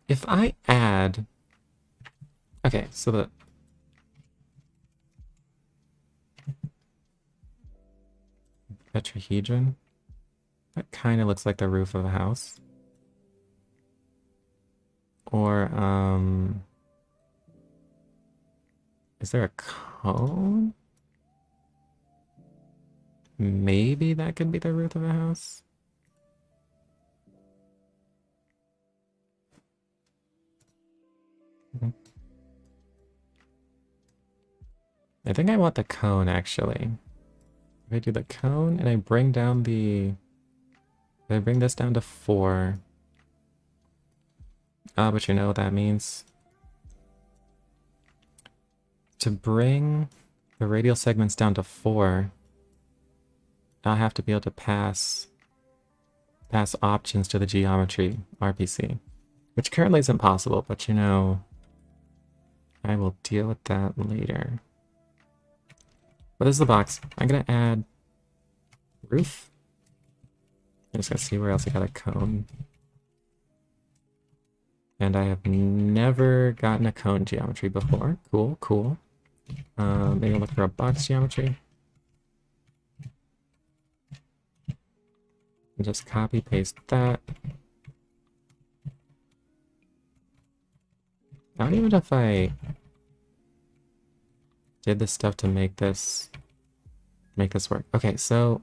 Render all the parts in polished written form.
If I add... Okay, so the... tetrahedron? That kind of looks like the roof of a house. Or, is there a cone? Maybe that could be the roof of a house? Mhm. I think I want the cone, actually. If I do the cone and I bring down the... If I bring this down to 4... but you know what that means? To bring the radial segments down to 4, I'll have to be able to pass options to the geometry RPC, which currently isn't possible, but you know, I will deal with that later. But this is the box. I'm gonna add roof. I'm just gonna see where else I got a cone. And I have never gotten a cone geometry before. Cool, cool. Maybe I'll look for a box geometry. And just copy paste that. I don't even know if I did this stuff to make this work. Okay, so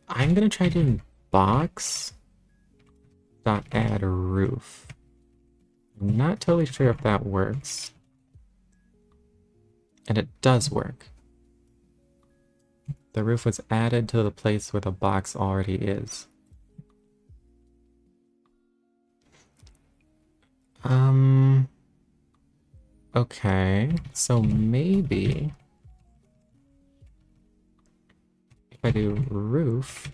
I'm gonna try doing box dot add roof. I'm not totally sure if that works. And it does work. The roof was added to the place where the box already is. Okay, so maybe if I do roof,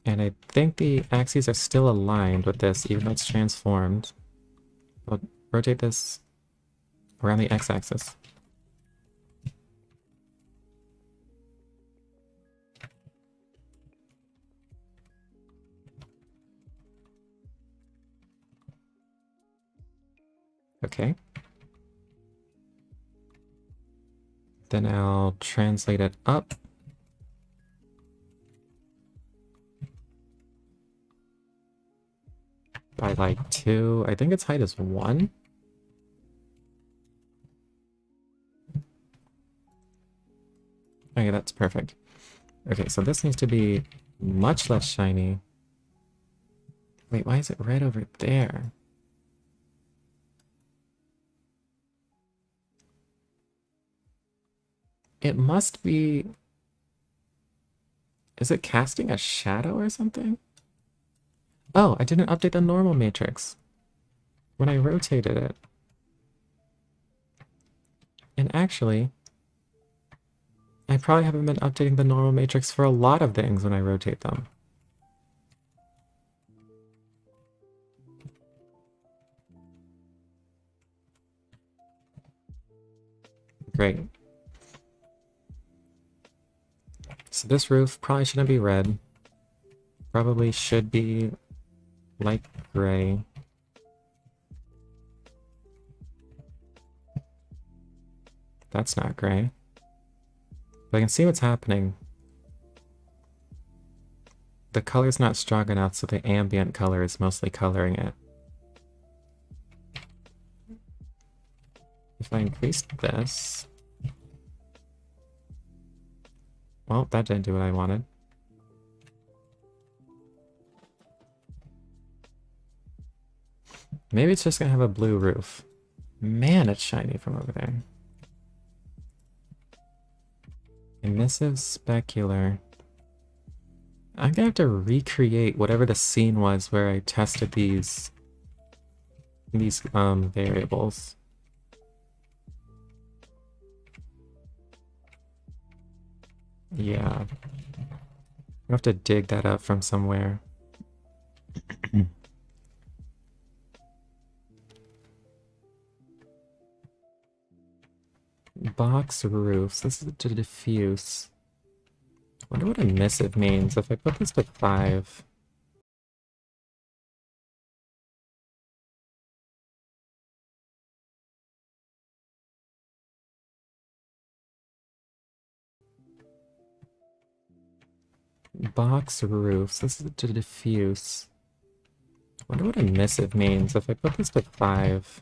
and I think the axes are still aligned with this, even though it's transformed. I'll rotate this around the x-axis. Okay. Then I'll translate it up. By like 2. I think its height is 1. Okay, that's perfect. Okay, so this needs to be much less shiny. Wait, why is it red over there? It must be... Is it casting a shadow or something? Oh, I didn't update the normal matrix when I rotated it. And actually, I probably haven't been updating the normal matrix for a lot of things when I rotate them. Great. So this roof probably shouldn't be red. Probably should be light gray. That's not gray. But I can see what's happening. The color's not strong enough, so the ambient color is mostly coloring it. If I increased this... Well, that didn't do what I wanted. Maybe it's just gonna have a blue roof. Man, it's shiny from over there. Emissive specular. I'm gonna have to recreate whatever the scene was where I tested these variables. Yeah. I have to dig that up from somewhere. Box roofs. This is to diffuse. Wonder what emissive means. If I put this to 5... Box roofs. This is to diffuse. Wonder what emissive means. If I put this to 5...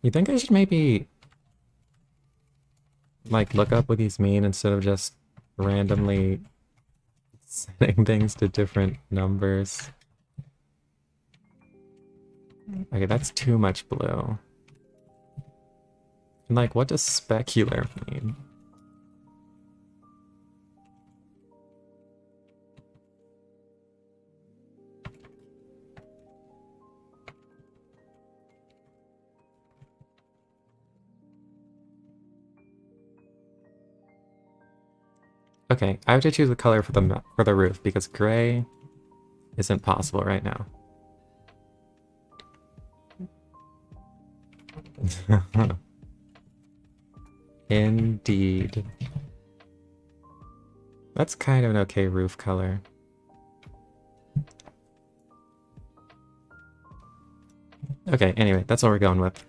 You think I should maybe like look up what these mean instead of just randomly setting things to different numbers? Okay, that's too much blue. And like, what does specular mean? Okay, I have to choose a color for the roof because gray isn't possible right now. Indeed. That's kind of an okay roof color. Okay, anyway, that's what we're going with.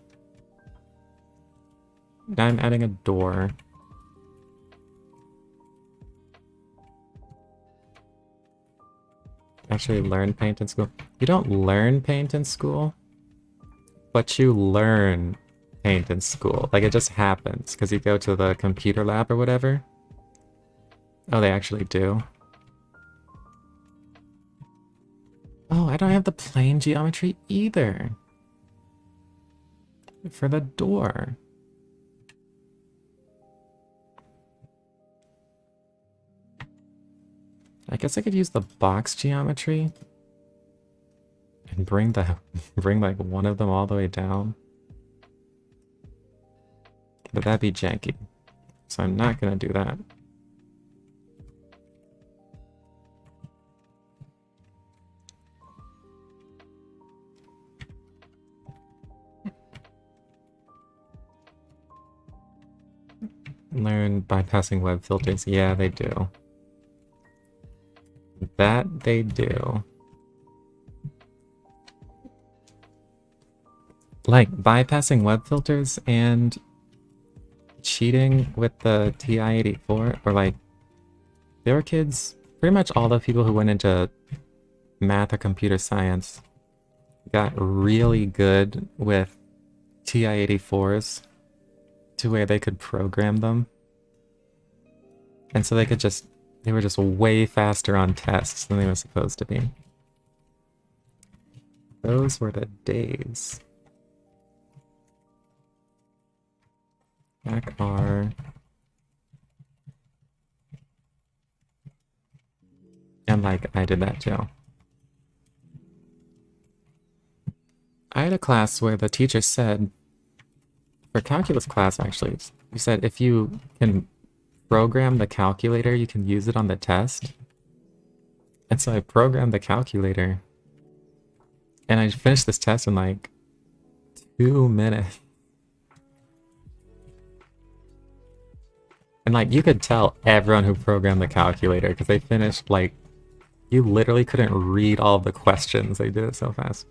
Now I'm adding a door. Actually learn paint in school. You don't learn paint in school, but you learn paint in school. Like, it just happens because you go to the computer lab or whatever. Oh, they actually do. Oh, I don't have the plane geometry either. For the door. I guess I could use the box geometry and bring like one of them all the way down. But that'd be janky. So I'm not gonna do that. Learn bypassing web filters. Yeah, they do. That they do. Like, bypassing web filters and cheating with the TI-84, or like, there were kids, pretty much all the people who went into math or computer science got really good with TI-84s to where they could program them. And so they could just, they were just way faster on tests than they were supposed to be. Those were the days. Back R. And like, I did that too. I had a class where the teacher said, for calculus class actually, he said if you can program the calculator, you can use it on the test. And so I programmed the calculator. And I finished this test in like 2 minutes. And like, you could tell everyone who programmed the calculator because they finished like, you literally couldn't read all the questions. They did it so fast.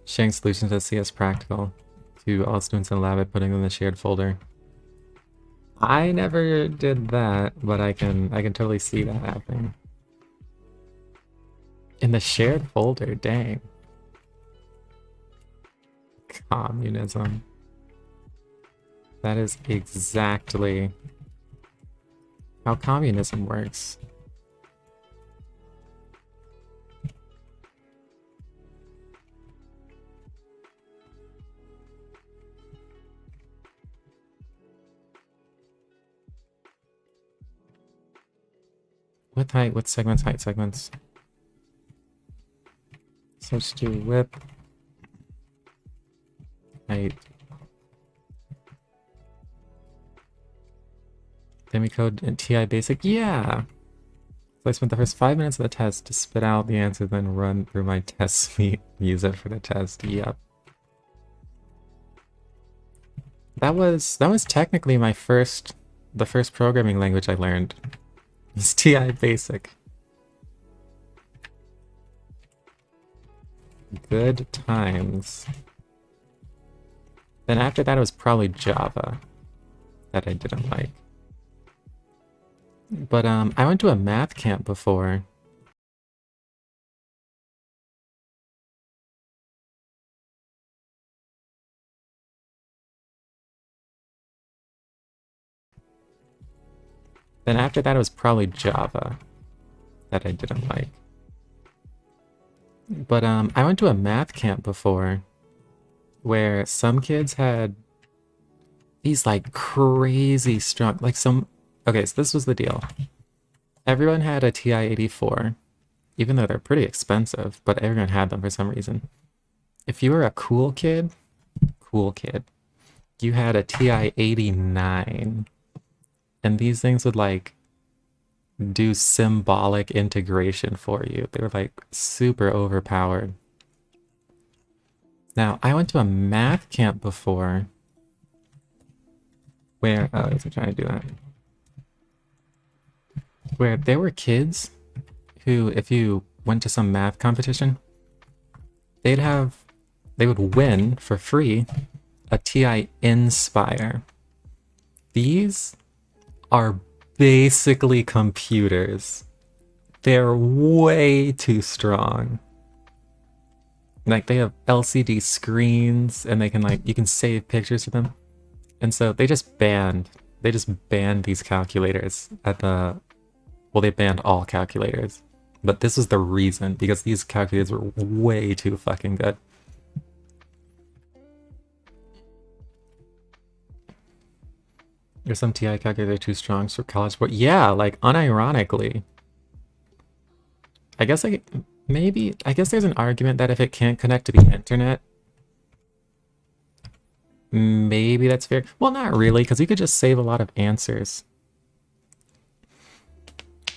Sharing solutions as CS Practical to all students in the lab by putting them in the shared folder. I never did that, but I can totally see that happening. In the shared folder, dang. Communism. That is exactly how communism works. Width, height, width segments, height segments. Switch to width, height. Then we code in TI basic. Yeah! So I spent the first 5 minutes of the test to spit out the answer, then run through my test suite, use it for the test. Yep. That was technically the first programming language I learned. It's TI Basic. Good times. Then after that it was probably Java that I didn't like. But I went to a math camp before. Then after that it was probably Java that I didn't like. But I went to a math camp before where some kids had these like crazy strong okay, so this was the deal. Everyone had a TI-84, even though they're pretty expensive, but everyone had them for some reason. If you were a cool kid, you had a TI-89. And these things would like do symbolic integration for you. They were like super overpowered. Now, I went to a math camp before where, oh, I was trying to do that. Where there were kids who, if you went to some math competition, they would win for free a TI Inspire. These are basically computers. They're way too strong. Like they have LCD screens and they can like you can save pictures to them. And so they just banned these calculators at the they banned all calculators. But this was the reason, because these calculators were way too fucking good. There's some TI calculators too strong for college sport. Yeah, like unironically. I guess there's an argument that if it can't connect to the internet, maybe that's fair. Well, not really, because you could just save a lot of answers.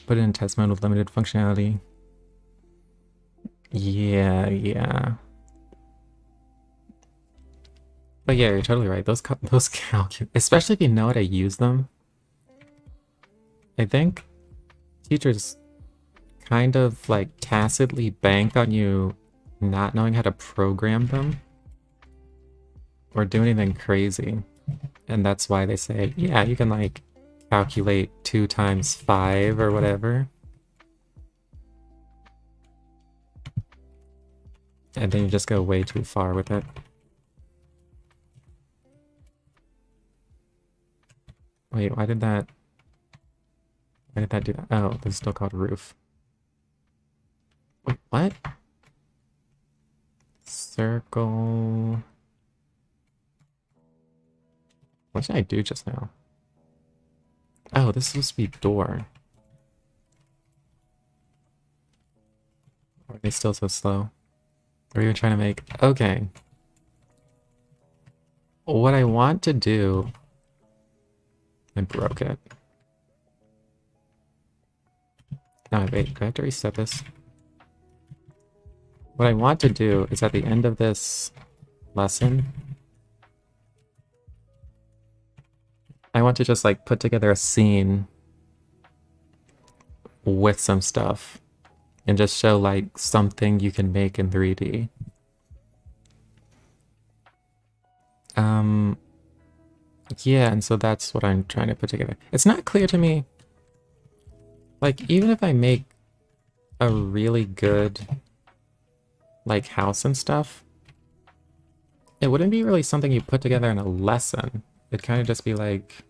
Put it in test mode with limited functionality. Yeah. But yeah, you're totally right. Those calculators, especially if you know how to use them. I think teachers kind of like tacitly bank on you not knowing how to program them or do anything crazy. And that's why they say, yeah, you can like calculate 2 times 5 or whatever. And then you just go way too far with it. Wait, why did that do that? Oh, this is still called roof. Wait, what? Circle. What did I do just now? Oh, this is supposed to be door. Why are they still so slow? What are you trying to make? Okay. What I want to do... I broke it. No, wait, do I have to reset this? What I want to do is at the end of this lesson, I want to just like put together a scene with some stuff and just show like something you can make in 3D. Yeah, and so that's what I'm trying to put together. It's not clear to me, like, even if I make a really good, like, house and stuff, it wouldn't be really something you put together in a lesson. It'd kind of just be like,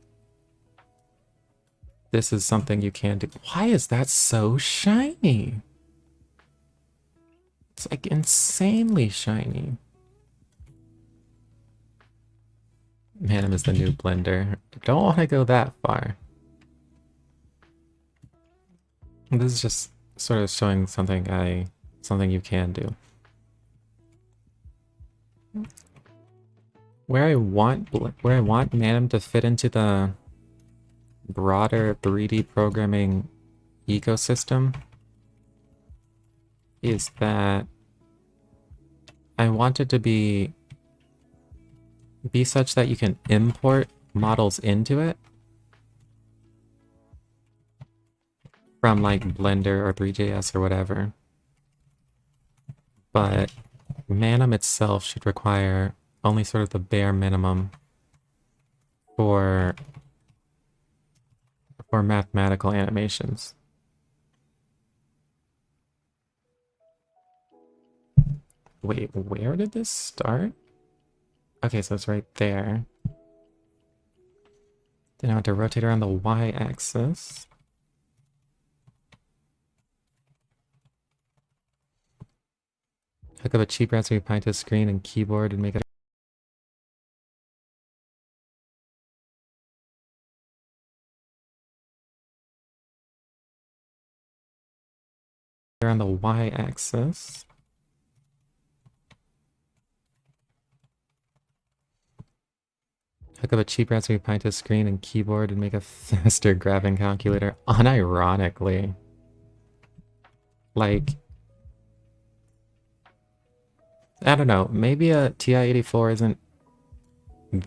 this is something you can do. Why is that so shiny? It's like insanely shiny. Manim is the new blender. Don't want to go that far. This is just sort of showing something you can do. Where I want Manim to fit into the broader 3D programming ecosystem is that I want it to be be such that you can import models into it from like Blender or 3JS or whatever. But Manim itself should require only sort of the bare minimum for mathematical animations. Wait, where did this start? Okay, so it's right there. Then I want to rotate around the y-axis. Hook up a cheap Raspberry Pi to a screen and keyboard and make it around the y-axis. Hook up a cheap Raspberry Pi to a screen and keyboard and make a faster graphing calculator. Unironically. Like, I don't know, maybe a TI-84 isn't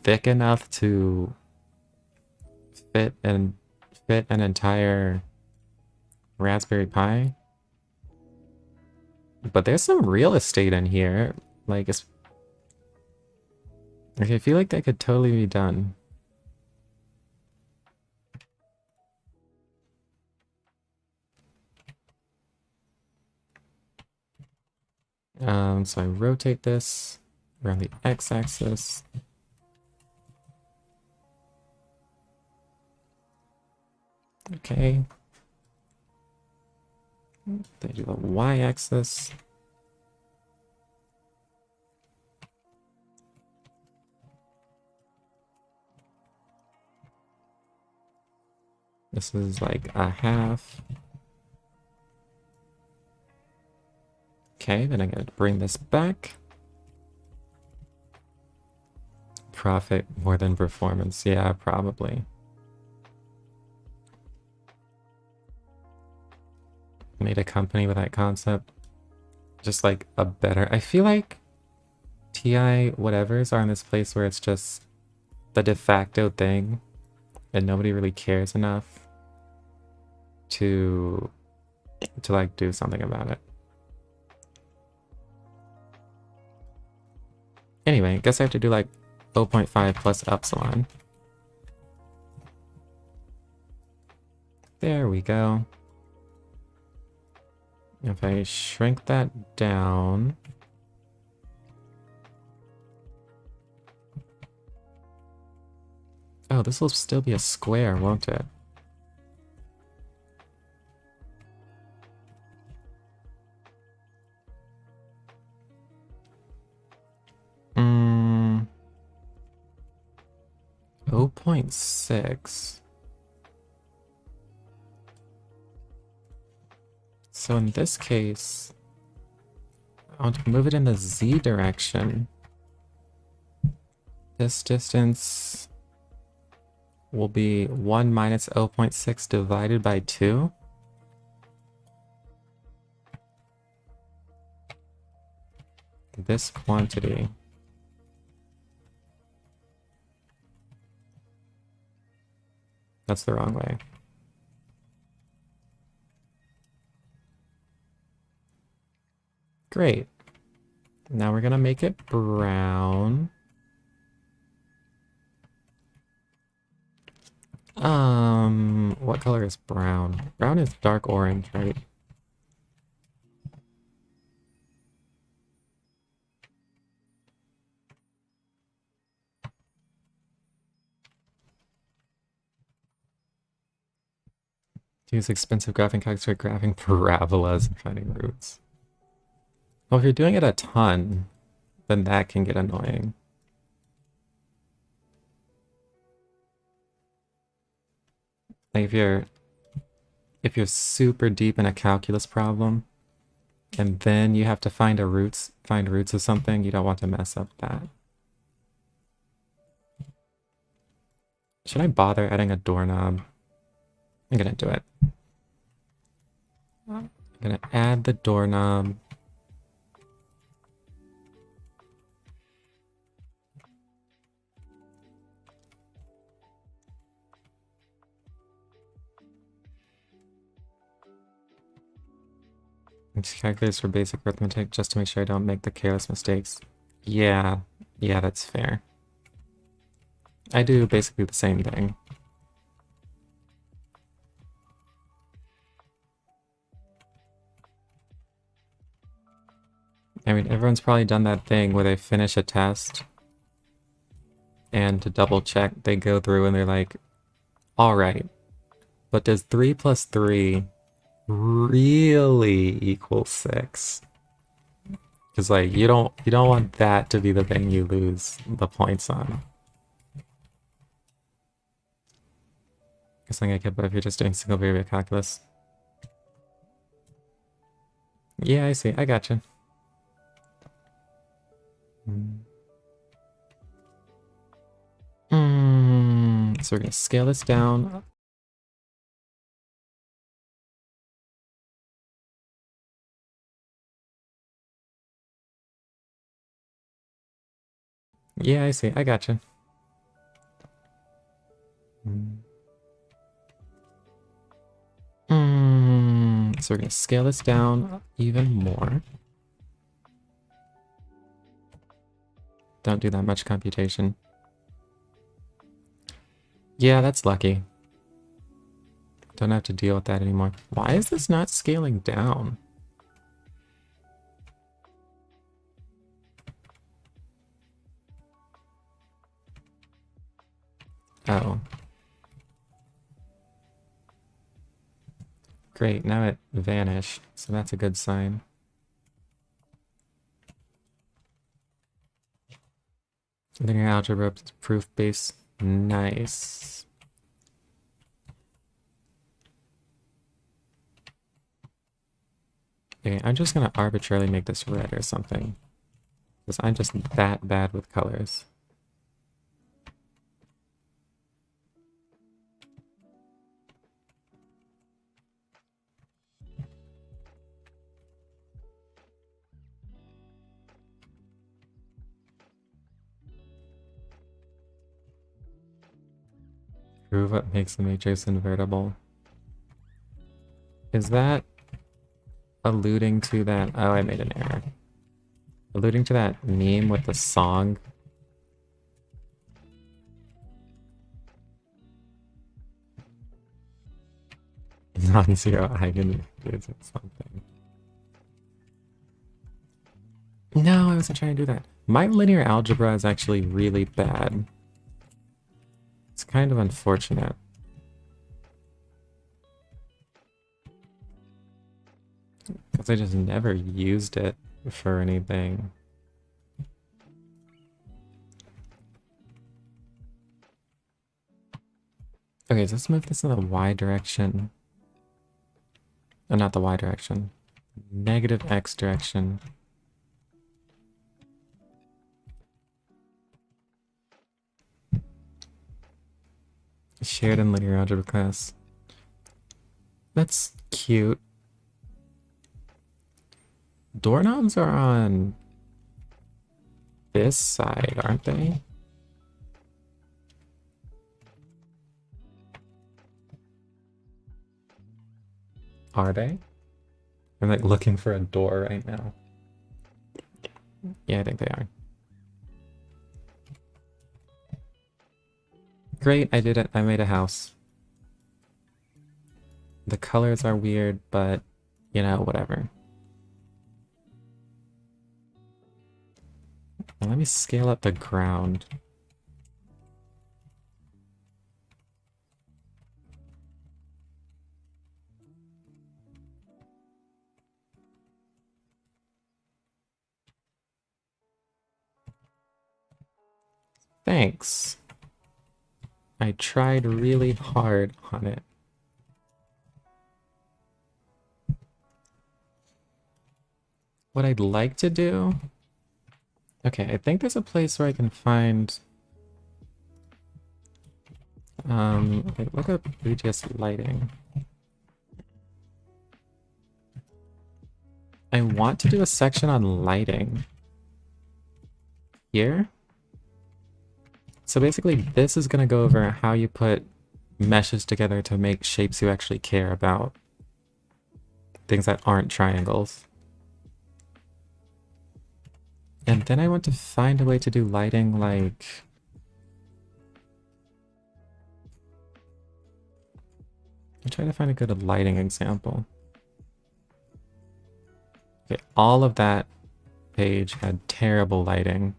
thick enough to fit an entire Raspberry Pi. But there's some real estate in here. Like, I feel like that could totally be done. So I rotate this around the x-axis. Okay. Then I do the y-axis. This is like a half. Okay, then I gotta bring this back. Profit more than performance. Yeah, probably. Made a company with that concept. Just like a better... I feel like TI whatevers are in this place where it's just the de facto thing and nobody really cares enough to like do something about it. Anyway, I guess I have to do like 0.5 plus epsilon. There we go. If I shrink that down... Oh, this will still be a square, won't it? Hmm. 0.6. So in this case, I want to move it in the z direction. This distance will be 1 minus 0.6 divided by 2. This quantity. That's the wrong way. Great. Now we're gonna make it brown. What color is brown? Brown is dark orange, right? Use expensive graphing calculator graphing parabolas and finding roots. Well, if you're doing it a ton, then that can get annoying. Like if you're super deep in a calculus problem, and then you have to find roots of something, you don't want to mess up that. Should I bother adding a doorknob? I'm gonna do it. I'm gonna add the doorknob. Just calculators for basic arithmetic just to make sure I don't make the careless mistakes. Yeah, yeah, that's fair. I do basically the same thing. I mean, everyone's probably done that thing where they finish a test and to double check, they go through and they're like, all right, but does 3 plus 3 really equal 6? Because like you don't want that to be the thing you lose the points on. Guessing I could, but if you're just doing single variable calculus. Yeah, I see. I gotcha. So we're gonna scale this down. Yeah, I see. I gotcha. So we're gonna scale this down even more. Don't do that much computation. Yeah, that's lucky. Don't have to deal with that anymore. Why is this not scaling down? Oh. Great, now it vanished, so that's a good sign. Linear algebra proof base. Nice. Okay, I'm just gonna arbitrarily make this red or something. Because I'm just that bad with colors. Prove what makes the matrix invertible. Is that alluding to that? Oh, I made an error. Alluding to that meme with the song. Non-zero eigenvectors or something. No, I wasn't trying to do that. My linear algebra is actually really bad. It's kind of unfortunate. Because I just never used it for anything. Okay, so let's move this in the y direction. Not the y direction. Negative x direction. Shared in linear algebra class. That's cute. Doorknobs are on this side, aren't they? Are they? I'm like looking for a door right now. Yeah, I think they are. Great, I did it. I made a house. The colors are weird, but, you know, whatever. Now let me scale up the ground. Thanks. I tried really hard on it. What I'd like to do... Okay, I think there's a place where I can find... okay, look up BGS lighting. I want to do a section on lighting. Here? So basically, this is going to go over how you put meshes together to make shapes you actually care about. things that aren't triangles. And then I want to find a way to do lighting like... I'm trying to find a good lighting example. Okay, all of that page had terrible lighting.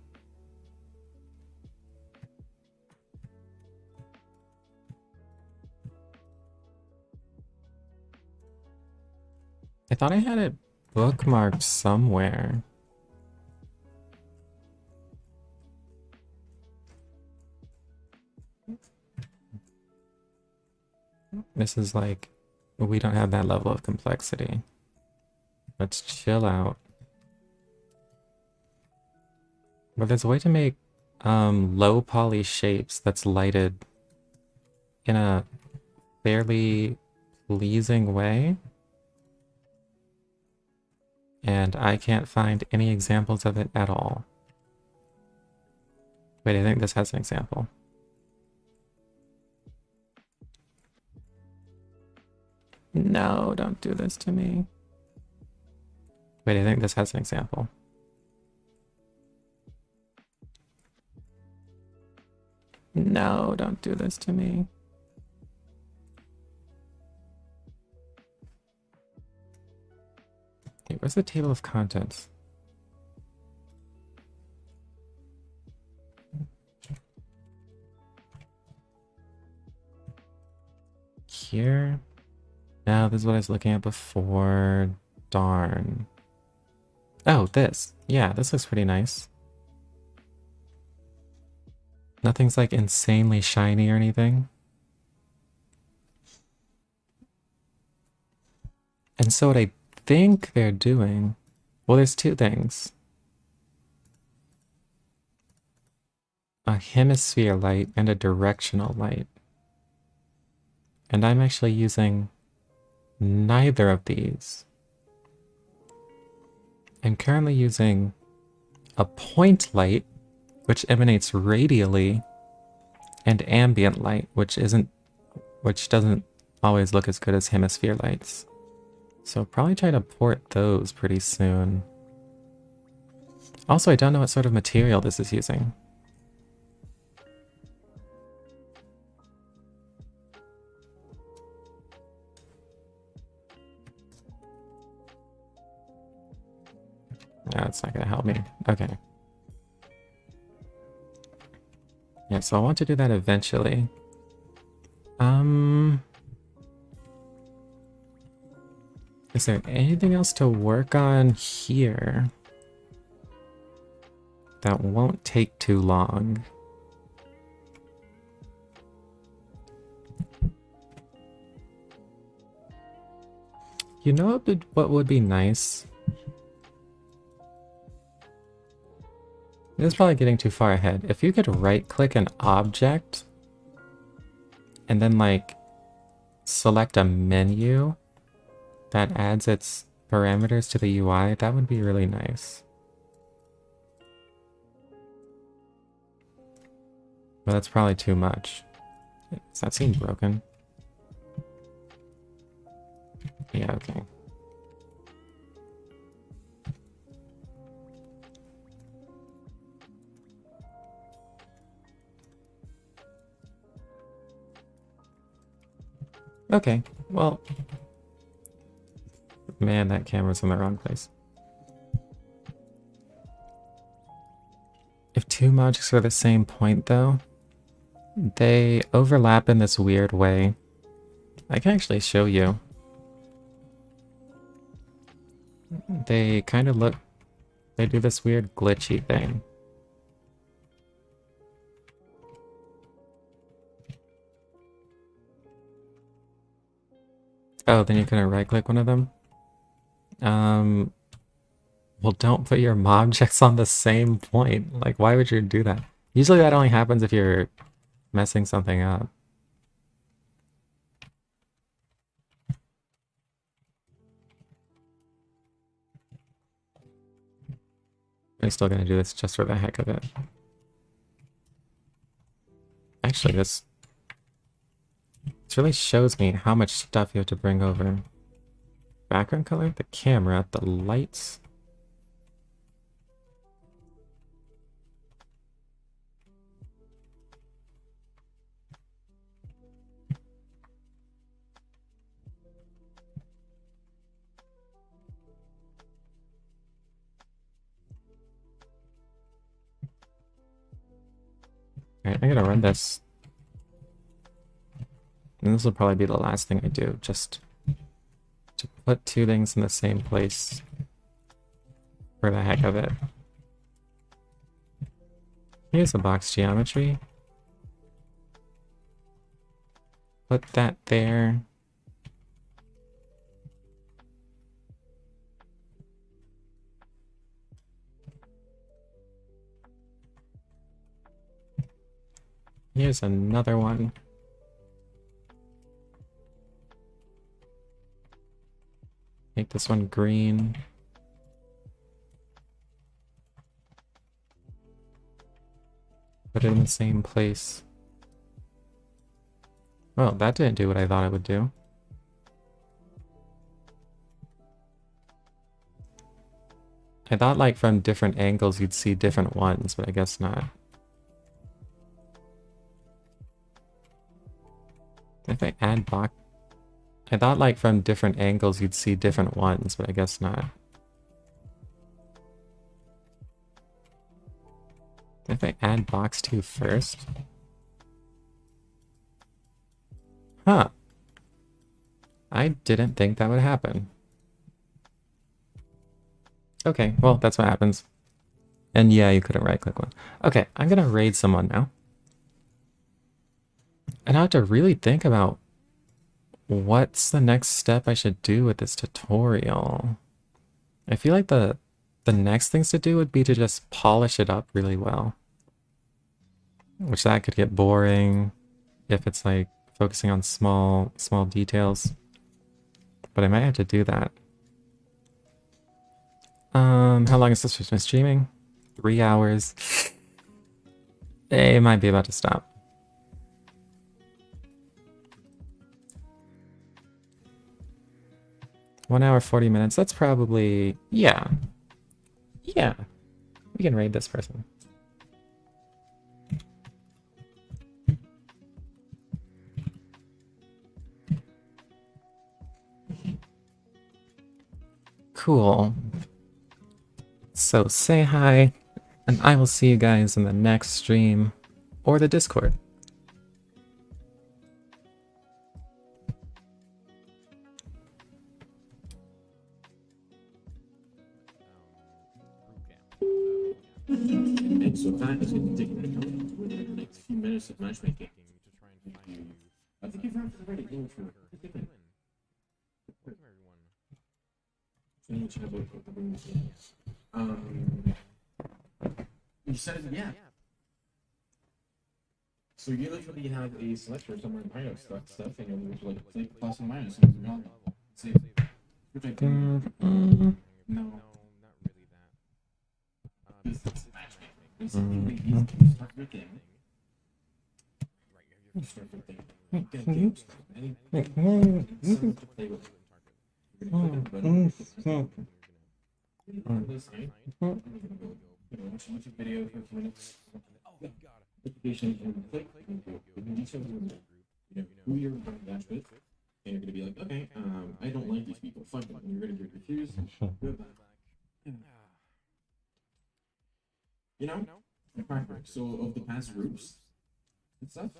I thought I had it bookmarked somewhere. This is like, we don't have that level of complexity. Let's chill out. But there's a way to make low poly shapes that's lighted in a fairly pleasing way. And I can't find any examples of it at all. Wait, I think this has an example. No, don't do this to me. Wait, I think this has an example. No, don't do this to me. Okay, where's the table of contents? Here? No, this is what I was looking at before. Darn. Oh, this. Yeah, this looks pretty nice. Nothing's like insanely shiny or anything. And so what I think they're doing... Well, there's two things. A hemisphere light and a directional light. And I'm actually using neither of these. I'm currently using a point light, which emanates radially, and ambient light, which doesn't always look as good as hemisphere lights. So I'll probably try to port those pretty soon. Also, I don't know what sort of material this is using. No, it's not gonna help me. Okay. Yeah, so I want to do that eventually. Is there anything else to work on here that won't take too long? You know what would be nice? This is probably getting too far ahead. If you could right-click an object and then like select a menu that adds its parameters to the UI, that would be really nice. But that's probably too much. Does that seem broken? Yeah, okay. Okay, well... Man, that camera's in the wrong place. If two objects are the same point, though, they overlap in this weird way. I can actually show you. They kind of look... They do this weird glitchy thing. Oh, then you couldn't right-click one of them? Well, don't put your objects on the same point. Like, why would you do that? Usually that only happens if you're messing something up. I'm still gonna do this just for the heck of it. Actually, this really shows me how much stuff you have to bring over. background color, the camera, the lights. Alright, I'm gonna run this. And this will probably be the last thing I do, just to put two things in the same place for the heck of it. Here's the box geometry. Put that there. Here's another one. Make this one green. Put it in the same place. Well, that didn't do what I thought it would do. I thought like from different angles you'd see different ones, but I guess not. If I add box... I thought like from different angles you'd see different ones, but I guess not. If I add box 2 first... Huh. I didn't think that would happen. Okay, well, that's what happens. And yeah, you couldn't right-click one. Okay, I'm gonna raid someone now. And I have to really think about what's the next step I should do with this tutorial. I feel like the next things to do would be to just polish it up really well. Which that could get boring if it's like focusing on small details. But I might have to do that. How long is this been streaming? 3 hours. It might be about to stop. 1 hour, 40 minutes. That's probably... Yeah. Yeah. We can raid this person. Cool. So say hi, and I will see you guys in the next stream or the Discord. And so that is going to take the next few minutes of matchmaking. I think you've already ready for you said yeah. So you literally have a selector somewhere in Pyro stuff, and you'll like click plus and minus and you're on save. Which I do. No. Not really that. This is matchmaking. Basically, you start your game. You start your thing. Get a game. Anything to play with. You're gonna click a button. This night, I'm gonna go, watch a YouTube video for a few minutes. Notification and click and go. Details of who you're going to match with, and you're gonna be like, okay, I don't like these people. Fuck them. You're gonna get confused. You know, so of the past groups and stuff,